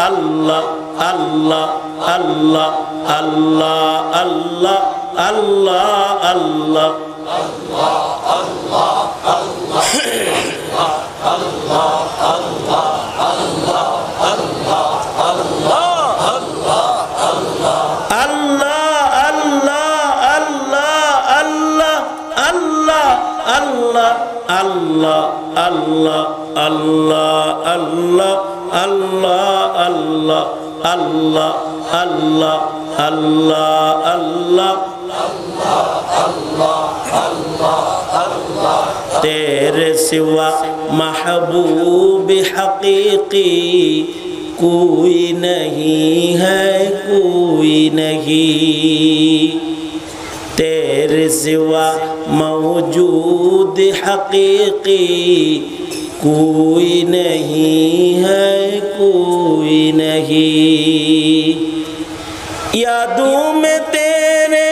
আল্লাহ আল্লাহ আল্লাহ আল্লাহ আল্লাহ আল্লাহ আল্লাহ Allah Allah Allah Allah Allah Allah Allah Allah Allah Allah तेरे सिवा महबूब हकीकी कोई नहीं है कोई नहीं तेरे सिवा मौजूद हकीकी कोई नहीं है कोई नहीं यादों में तेरे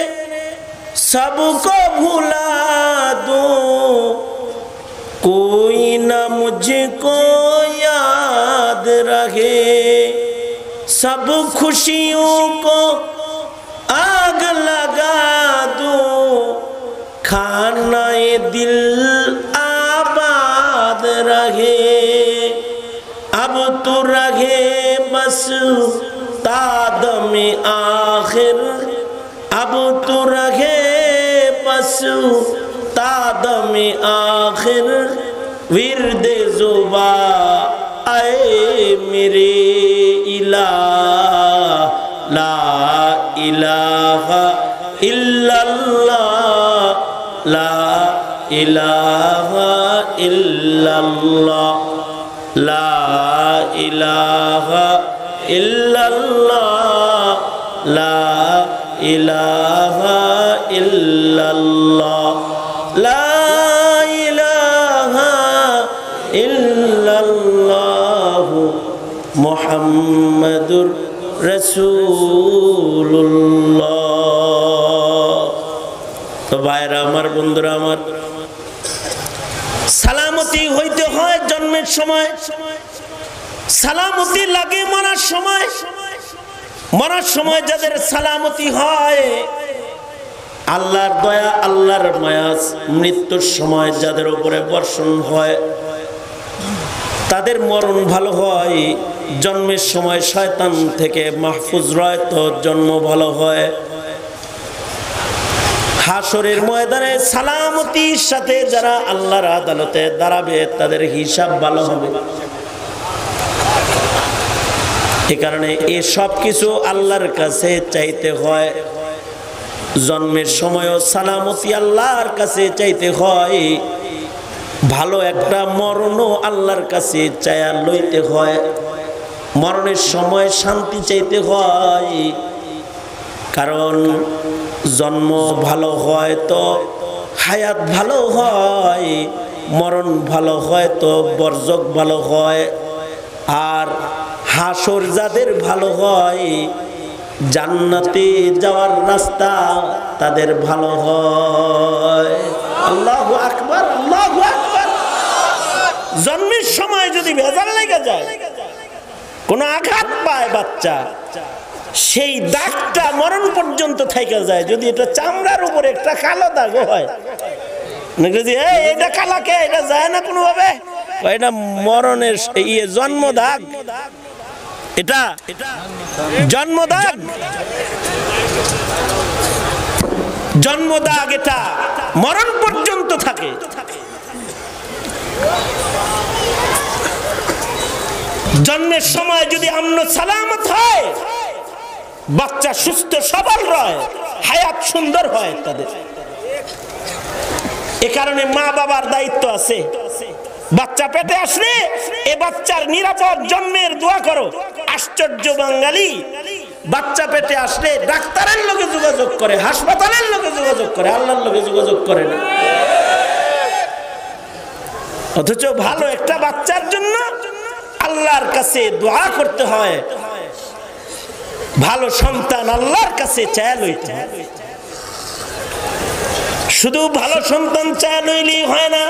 सबको भुला दूं कोई न मुझको याद रहे सब खुशियों को आग लगा दूं खानाए दिल आबाद रहे अब तो रहे बस तादमे आखिर अब तो रहे बस तादमे आखिर विर्दे जुबा आए मेरे इलाह ला इलाहा इल्लल्लाह ला इलाहा इल्लल्लाह ला इलाहा इल्लल्लाह ला इलाहा इल्लल्लाह ला इलाहा इल्लल्लाह मुहम्मदुर रसूलुल्लाह। तो भाईरा आमार बंधुरा आमार सालामती हईते हय जन्मेर समय सालामती लागे मरार समय जादेर सालामती हय आल्लाहर दया आल्लाहर माया मृत्युर समय जादेर उपरे बर्षण हय तादेर मरण भालो हय जन्मेर समय शयतान थेके महफुज रय तो जन्म भालो हय हाशरेर मयदाने सालामतीर साथे जारा आल्लाहर आदालते दाঁড়াবে तादेर हिसाब भालो हबे এই কারণে এই সব কিছু আল্লাহর কাছে চাইতে হয় জন্মের সময়ও সালামতি আল্লাহর কাছে চাইতে হয় ভালো একটা মরণও আল্লাহর কাছে চায়া লইতে হয় মরণের সময় শান্তি চাইতে হয় কারণ জন্ম ভালো হয় তো হায়াত ভালো হয় মরণ ভালো হয় তো বরজক ভালো হয় আর হাসর যাদের ভালো হয় জান্নাতে যাওয়ার রাস্তা তাদের ভালো হয় আল্লাহু আকবার আল্লাহু আকবার জন্মের সময় যদি ভেজাল লেগে যায় কোন আঘাত পায় বাচ্চা সেই দাগটা মরণ পর্যন্ত থেকে যায় যদি এটা চামড়ার উপরে একটা কালো দাগ হয় নাকি এই এটা কালাকে এটা যায় না কোনো ভাবে এটা মরণের জন্ম দাগ এটা জন্ম দাগ এটা মরণ পর্যন্ত থাকে জন্মের সময় যদি আমন সালামত হয় বাচ্চা সুস্থ সবল হয় হায়াত সুন্দর হয় তাদের এই কারণে মা বাবার দায়িত্ব আছে বাচ্চা পেটে আসলে এই বাচ্চার নিরাপদ জন্মের দোয়া করো আশ্চর্য বাঙালি বাচ্চা পেটে আসলে ডাক্তারের লগে যোগাযোগ করে হাসপাতালের লগে যোগাযোগ করে আল্লাহর লগে যোগাযোগ করে না অথচ ভালো একটা বাচ্চার জন্য আল্লাহর কাছে দোয়া করতে হয় ভালো সন্তান আল্লাহর কাছে চায় লইতে হয় শুধু ভালো সন্তান চায় লইলেই হয় না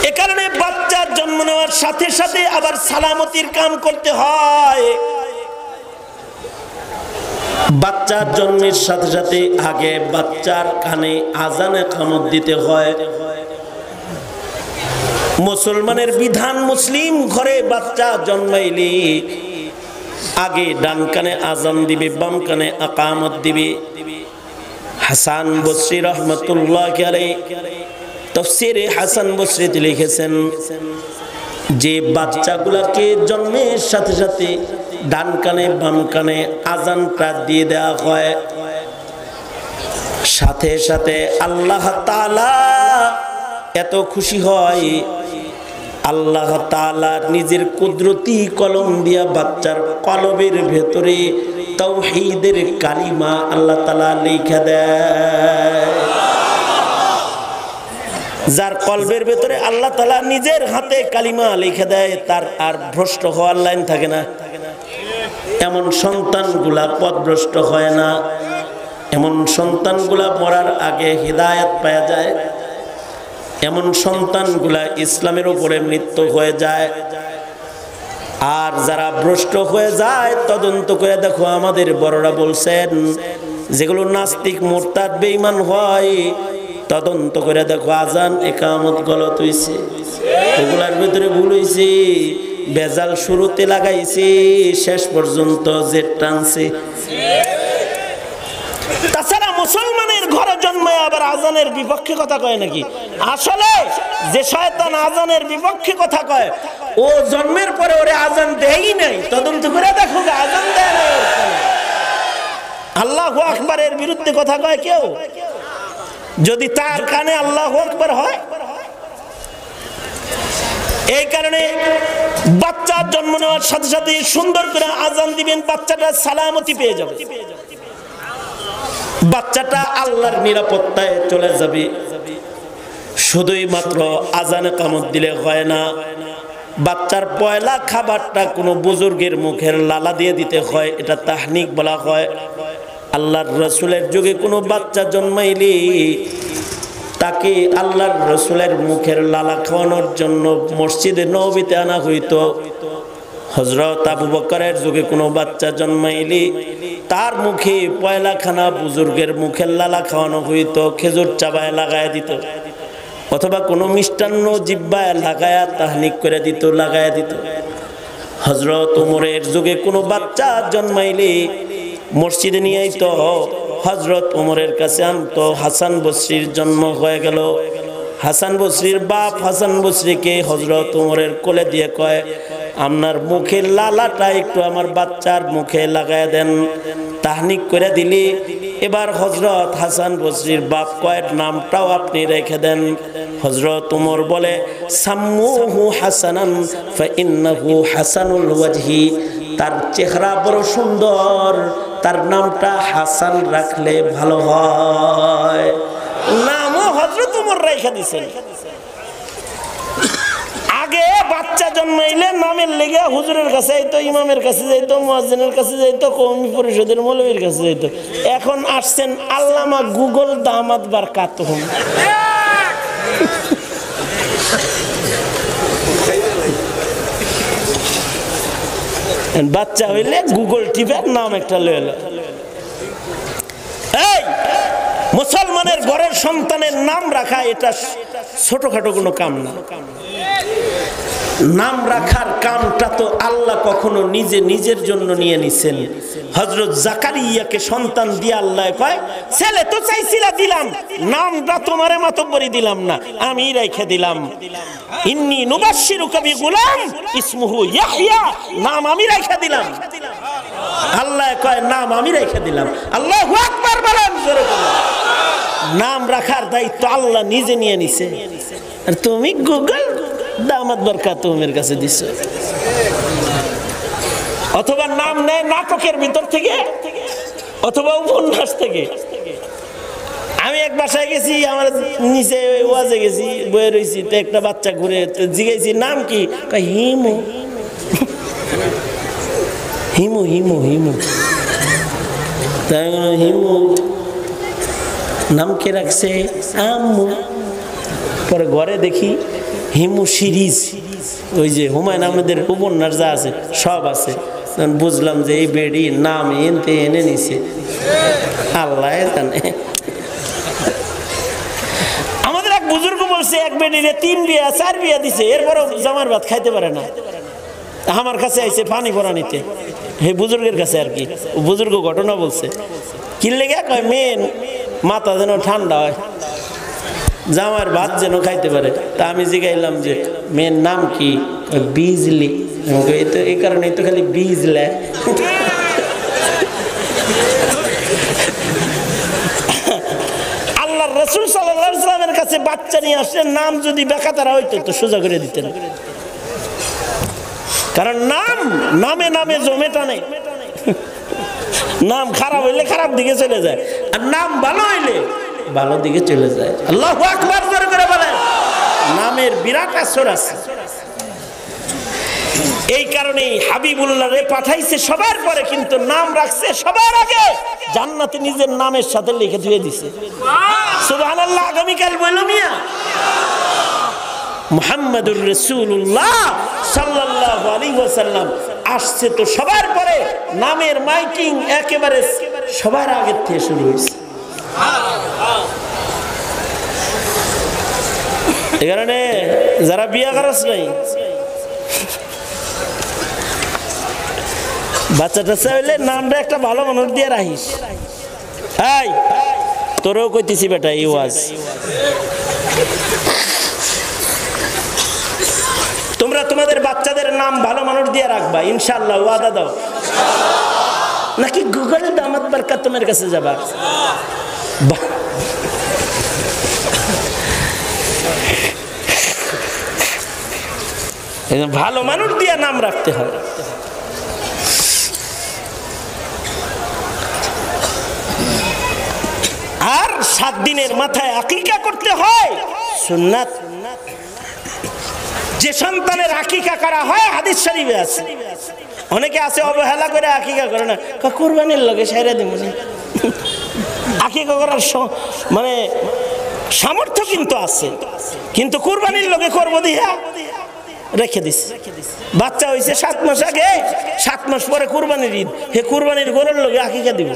এ কারণে বাচ্চার জন্ম নেওয়ার নেওয়ার সাথে সাথে আবার সালামতির কাম করতে হয়। বাচ্চার জন্মের সাথে সাথে আগে বাচ্চার কানে আজান ইকামত দিতে হয়। মুসলমানের বিধান, মুসলিম ঘরে বাচ্চা জন্মাইলে আগে ডান কানে আজান দিবে, বাম কানে ইকামত দিবে। হাসান বসরি রহমাতুল্লাহি আলাইহি তাফসীরে হাসান বসরিতে লিখেছেন যে বাচ্চাগুলোকে জন্মের সাথে সাথে ডান কানে বাম কানে আজানটা দিয়ে দেওয়া হয়, সাথে সাথে আল্লাহ তাআলা এত খুশি হয়, আল্লাহ তাআলা নিজের কুদরতি কলম দিয়া বাচ্চার কলবের ভেতরে তাওহীদের কালিমা আল্লাহ তাআলা লিখে দেয়। যার কলবের ভেতরে আল্লাহ তাআলা নিজের হাতে কালিমা লিখে দেয় তার আর ভ্রষ্ট হওয়ার লাইন থাকে না। এমন সন্তানগুলা পথভ্রষ্ট হয় না, এমন সন্তানগুলা মরার আগে হিদায়াত পাওয়া যায়, এমন সন্তানগুলা ইসলামের উপরে মৃত্যু হয়ে যায়। আর যারা ভ্রষ্ট হয়ে যায় তদন্ত করে দেখো, আমাদের বড়রা বলছেন যেগুলো নাস্তিক মুরতাদ বেঈমান হয়, তদন্ত করে দেখো আজান ইকামত গলত হইছে, ওগুলার ভিতরে ভুল হইছে, বেজাল শুরুতে লাগাইছে, শেষ পর্যন্ত জেট টানছে। তাছাড়া মুসলমানের ঘরে জন্মায় আবার আজানের বিপক্ষে কথা কয় নাকি? আসলে যে শয়তান আজানের বিপক্ষে কথা কয় ও জন্মের পরে ওরে আজান দেয়ই নাই, তদন্ত করে দেখো আজান দেয় নাই। আল্লাহু আকবারের বিরুদ্ধে কথা কয় কেউ, যদি তার কানে আল্লাহু আকবার হয়। এই কারণে বাচ্চার জন্ম নেওয়ার সাথে সাথে সুন্দর করে আজান দিবেন, বাচ্চাটা সালামতি পেয়ে যাবে, বাচ্চাটা আল্লাহর নিরাপত্তায় চলে যাবে। শুধুই মাত্র আজান ইকামত দিলে হয় না, বাচ্চার পয়লা খাবারটা কোনো বুজুর্গের মুখের লালা দিয়ে দিতে হয়, এটা তাহনিক বলা হয়। আল্লাহর রসুলের যুগে কোনো বাচ্চা জন্মাইলে তাকে আল্লাহর রসুলের মুখের লালা খাওয়ানোর জন্য মসজিদে নববীতে আনা হইতো। হযরত আবু বকরের যুগে কোনো বাচ্চা জন্মাইলে তার মুখে পয়লা খানা বুজুর্গের মুখের লালা খাওয়ানো হইতো, খেজুর চাবায় লাগায় দিত, অথবা কোনো মিষ্টান্ন জিব্বায় লাগায়া তাহনিক করে দিত, লাগায় দিত। হযরত ওমরের যুগে কোনো বাচ্চা জন্মাইলে মসজিদে নিয়ে আইতো, হযরত ওমরের কাছে আনতো। হাসান বসরির জন্ম হয়ে গেল, হাসান বসরির বাপ হাসান বসরিকে হযরত ওমরের কোলে দিয়ে কয়, আপনার মুখের লালাটা একটু আমার বাচ্চার মুখে লাগায় দেন, তাহনিক করে দিলি। এবার হযরত হাসান বসরির বাপ কয়, নামটাও আপনি রেখে দেন। হযরত ওমর বলে, সাম্মুহু হাসানান ফাইন্নাহু হাসানুল ওয়াজহি, তার চেহারা বড় সুন্দর, তার নামটা হাসান রাখলে ভালো হয়। নামও হযরত ওমর রেখে দিয়েছেন। আগে বাচ্চা জন্মাইলে নামের লেগে হুজুরের কাছে যাইতো, ইমামের কাছে যাইতো, মুয়াজ্জিনের কাছে যাইতো, কওমি পরিষদের মৌলবীর কাছে যাইতো। এখন আসছেন আল্লামা গুগল দামাত বারকাতুহুম। বাচ্চা হইলে গুগল টিপে নাম একটা লইল। এই মুসলমানের ঘরের সন্তানের নাম রাখা এটা ছোটখাটো কোনো কাম না। নাম রাখার কামটা তো আল্লাহ কখনো নিজে নিজের জন্য নিয়ে নিছেন। হযরত জাকারিয়াকে সন্তান দিয়ে আল্লাহ কয়, ছেলে তো চাইছিলা দিলাম, নামটা তোমারে মাতব্বরি দিলাম না, আমি রেখে দিলাম। ইন্নী নুবাশশিরুকা বিগুলাম ইসমুহু ইয়াহইয়া, নাম আমি রেখে দিলাম। আল্লাহ কয় নাম আমি রেখে দিলাম। আল্লাহু আকবার বলেন জোরে বলেন। নাম রাখার দায়িত্ব আল্লাহ নিজে নিয়ে নিছে, আর তুমি গুগল দামাত বারকাতুহুমের কাছে দিছো। অথবা নাম নেয় নাটকের ভিতর থেকে, অথবা উপন্যাস থেকে। আমি এক বাসায় গেছি, আমার নিচে ওয়াজে গেছি, বয়ে রয়েছি, তো একটা বাচ্চা ঘুরে জিজ্ঞেসি নাম কি, হিমু। হিমু হিমু হিমু তাই হিমু নাম কে রাখছে? আম্মু। পরে ঘরে দেখি হিমু সিরিজ, ওই যে হুমায়ুন আহমেদের উপন্যাস যা আছে সব আছে। বুঝলাম যে এই বেডি নাম এনতে এনে নিছে, আল্লাহ জানে। আমাদের এক বুজুর্গ বলছে এক বেডিরে 3 বিয়া 4 বিয়া দিছে, এরপরও জামার ভাত খাইতে পারে না। আমার কাছে আইছে পানি ভরা নিতে, হে বুজুর্গের কাছে আর কি। বুজুর্গ ঘটনা বলছে, কি লেগে কয় মেন মাথা যেন ঠান্ডা হয়, জামার ভাত যেন খাইতে পারে। তা আমি জিগাইলাম যে মেয়ের নাম কি? বিজলি। এই কারণে তো খালি বিজলে। আল্লাহর রাসূল সাল্লাল্লাহু আলাইহি ওয়াসাল্লামের কাছে বাচ্চা নিয়ে আসলে নাম যদি বেকাতারা হইতো তো সোজা করে দিতেন, কারণ নামে নামে জমে টানে। নাম খারাপ হইলে খারাপ দিকে চলে যায়, আর নাম ভালো হইলে ভালো দিকে চলে যায়। আল্লাহু আকবার জোরে করে বলেন। নামের বিরাট আসর আছে। এই কারণেই হাবিবুল্লাহ রে পাঠাইছে সবার পরে, কিন্তু নাম রাখছে সবার আগে। জান্নাতে নিজের নামের সাথে লিখে দিয়ে দিছে। সুবহানাল্লাহ। আগামীকাল বললো মিয়া মুহাম্মাদুর রাসূলুল্লাহ সাল্লাল্লাহু আলাইহি ওয়াসাল্লাম আসছে তো সবার পরে। নামের মাইকিং একেবারে সবার আগে থেকে শুরু হয়েছে। এই কারণে যারা বিয়া করছ নাই, বাচ্চা টাচ্চা হইলে নামটা একটা ভালো মানুষ দিয়ে রাখিস। এই তোরও কইতেছি বেটা, এই ওয়াজ তোমরা তোমাদের বাচ্চাদের নাম ভালো মানুষ দিয়ে রাখবা ইনশাআল্লাহ, ওয়াদা দাও। নাকি গুগল দামাত বরকত তোমার কাছে যাবা? ভালো মানুষ দিয়ে নাম রাখতে হবে। আর 7 দিনের মাথায় আকিকা করতে হয়, সুন্নাত। যে সন্তানের আকিকা করা হয় হাদিস শরীফে আছে। অনেকে আছে অবহেলা করে আকিকা করে না, কুরবানির লগে সাইরা দিব। আকিকা করার মানে সামর্থ্য কিন্তু আছে, কিন্তু কুরবানির লগে করবো দিয়া রেখে দিস। বাচ্চা হয়েছে 7 মাস আগে, 7 মাস পরে কুরবানির ঈদ, হে কুরবানির গরুর লগে আকিকা দিব।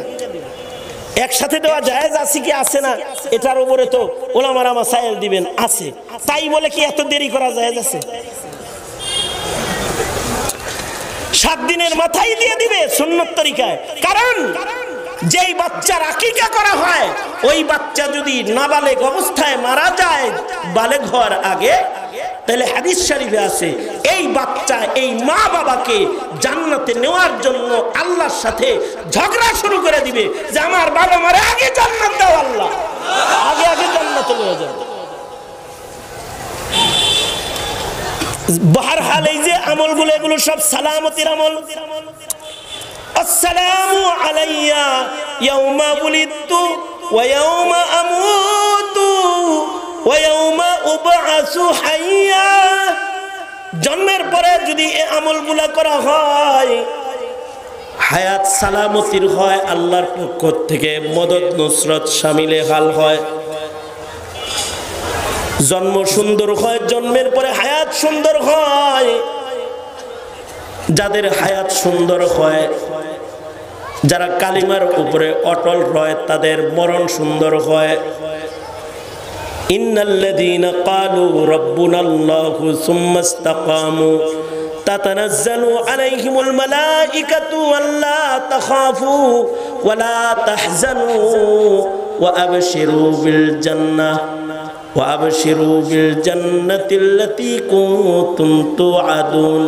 একসাথে দেওয়া জায়েজ আছে কি আছে না, এটার উপরে তো ওলামারা মাসাইল দিবেন, আছে। তাই বলে কি এত দেরি করা জায়েজ আছে? 7 দিনের মাথায় দিয়ে দিবে সুন্নত তরিকায়। কারণ যেই বাচ্চার আকিকা করা হয়, ওই বাচ্চা যদি নাবালেগ অবস্থায় মারা যায় বালেগ হওয়ার আগে, তাহলে হাদিস শরীফে আছে এই বাচ্চা এই মা বাবাকে জান্নাতে নেওয়ার জন্য আল্লাহর সাথে ঝগড়া শুরু করে দিবে যে আমার বাবা মারে আগে জান্নাত দাও, আল্লাহ আগে আগে জান্নাতে নিয়ে যাবে। বহরহাল এই যে আমলগুলো, এগুলো সব সালামতির আমল। আসসালামু আলাইয়া ইয়াউমা উলিদতু ওয়া ইয়াউমা আমুতু ওয়া ইয়াউমা উবআসু হাইয়া। জন্মের পরে যদি এই আমলগুলা করা হয়, হায়াত সালামতির হয়, আল্লাহর পক্ষ থেকে মদদ নুসরত শামিলে হাল হয়। জন্ম সুন্দর হয়, জন্মের পরে হায়াত সুন্দর হয়। যাদের হায়াত সুন্দর হয়, যারা কালিমার উপরে অটল রয়, তাদের মরণ সুন্দর হয়। ইন্নাল্লাযীনা ক্বালু রাব্বুনাল্লাহু সুম্মা ইসতাকামু তাতানাজ্জালু আলাইহিমুল মালাইকাতু আল্লা তাখাফু ওয়া লা তাহজানু ওয়া আবশিরু বিল জান্নাহ وأبشروا بالجنة التي كنتم توعدون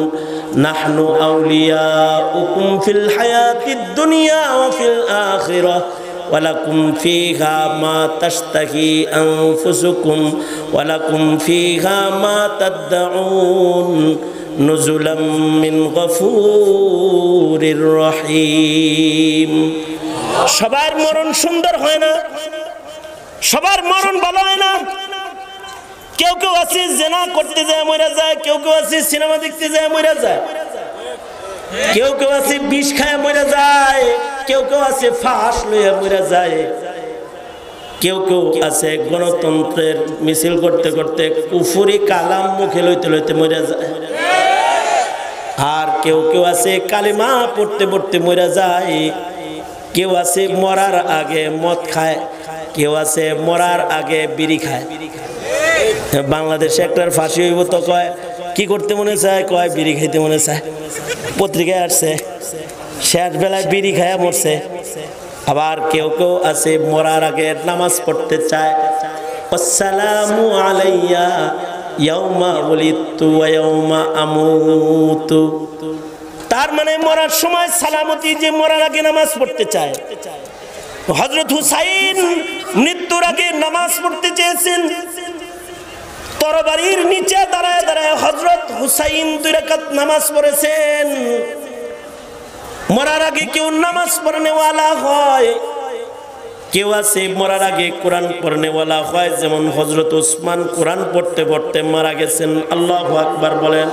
نحن أولياؤكم في الحياة الدنيا وفي الآخرة ولكم فيها ما تشتهي أنفسكم ولكم فيها ما تدعون نزلا من غفور رحيم। সবার মরণ সুন্দর হয় না, সবার মরণ ভালো হয় না। কেউ কেউ আছে জেনা করতে যায় মরে যায়, কেউ কেউ আছে সিনেমা দেখতে যায় মরে যায়, কেউ কেউ আছে বিষ খায় মরে যায়, কেউ কেউ আছে ফাঁস লইয়া মরে যায়। কেউ কেউ আছে গণতন্ত্রের মিছিল করতে করতে কুফরি কালাম মুখে লইতে লইতে মরে যায়, আর কেউ কেউ আছে কালিমা পড়তে পড়তে মরে যায়, কেউ আছে মরার আগে মদ খায়, কেউ আছে মরার আগে বিড়ি খায়। বাংলাদেশে একটার ফাঁসি হইব তো কয় কি করতে মনে চায়, কয় বিড়ি খাইতে মনে চায়। পত্রিকায় আসছে শেষ বেলায় বিড়ি খায়া মরছে। আবার কেউ কেউ আছে মরার আগে নামাজ পড়তে চায়, আসসালামু আলাইয়া ইয়াউমা ওয়ালিদতু ওয়া ইয়াউমা আমুতু। তার মানে মরার সময় সালামতি, যে মরার আগে নামাজ পড়তে চায়। হযরত হুসাইন মৃত্যুর আগে নামাজ পড়তে চেয়েছেন, তরবারির নিচে দাঁড়ায় দাঁড়ায় হযরত হুসাইন 2 রাকাত নামাজ পড়েছেন। মরার আগে কেউ নামাজ পড়নেওয়ালা হয়, কেউ আছে মরার আগে কোরআন পড়নেওয়ালা হয়। যেমন হযরত ওসমান কোরআন পড়তে পড়তে মারা গেছেন। আল্লাহু আকবার বলেন।